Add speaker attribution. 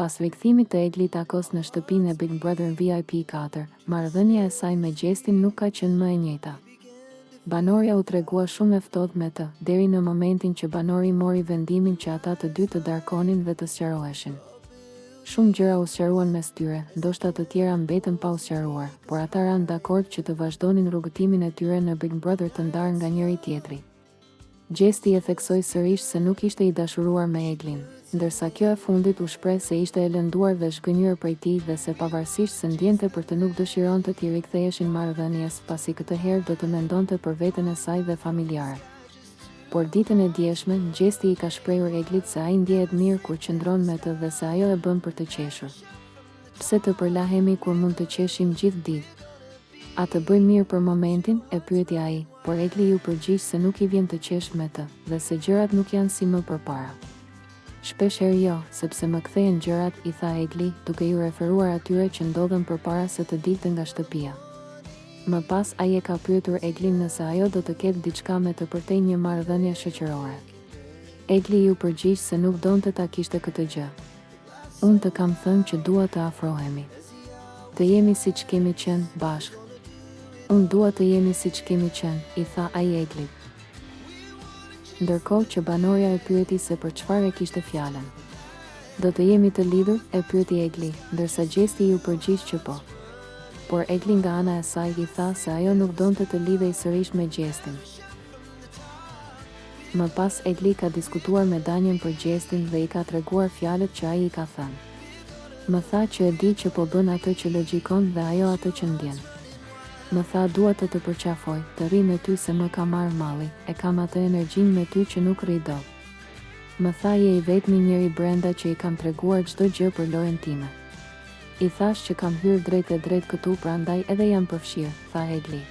Speaker 1: Pas rikthimit të Eglit Akos në shtëpinë e Big Brother VIP 4, marrëdhënia e saj me Gjestin nuk ka qenë më e njëjta. Banorja u tregua shumë e ftohtë me të, deri në momentin që banori mori vendimin që ata të dy të darkonin dhe të sqaroheshin. Shumë gjëra u sqaruan mes tyre, ndoshta të tjera mbetën pa u sqaruar, por ata ranë dakord që të vazhdonin rrugëtimin e tyre në Big Brother të ndarë nga njëri tjetri. Gjesti e theksoi sërish se nuk ishte i dashuruar me Eglin, ndërsa kjo e fundit u shpreh se ishte e lënduar dhe zhgënjur prej tij dhe se pavarësisht se ndjente për të nuk dëshironte t'i riktheheshin marrëdhënies, pasi këtë herë do të mendonte për veten e saj dhe familjarët. Por ditën e djeshme, Gjesti i ka shprehur Eglit se ai ndjehet mirë kur qëndron me të dhe se ajo e bën për të qeshur. Pse të përlahemi kur mund të qeshim gjithë ditë? A të bëj mirë për momentin, e pyeti ai, por Egli ju përgjigj se nuk i vjen të qesh me të, dhe se gjërat nuk janë si më përpara. Shpeshherë jo, sepse më kthehen gjërat, i tha Egli, duke ju referuar atyre që ndodhen përpara se të dilte nga shtëpia. Më pas ai e ka pyetur Eglin nëse ajo do të ketë diçka me të përtej një marrëdhënie shoqërore. Egli ju përgjigj se nuk donte ta kishte këtë gjë. Unë të kam thënë që dua të afrohemi. Të jemi siç kemi qenë bashkë. Unë dua të jemi siç kemi qenë, i tha ai Eglit. Ndërkohë që banorja e pyeti se për çfarë e kishte fjalën. Do të jemi të lidhur, e pyeti Egli, ndërsa Gjesti ju përgjigj që po. Por Egli nga ana e saj i tha se ajo nuk donte të lidhej sërish me Gjestin. Më pas Egli ka diskutuar me Danjen për Gjestin dhe i ka treguar fjalët që ai i ka thënë. Më tha që e di që po bën atë që logjikon dhe ajo atë që ndjen. Më tha dua të përqafoj, të rri me ty se më ka marrë malli, e kam atë energjinë me ty që nuk rri dot. Më tha je i vetmi njeri brenda që i kam treguar çdo gjë për lojën time. I thash që kam hyrë drejt e drejt këtu prandaj edhe jam përfshirë, tha Egli.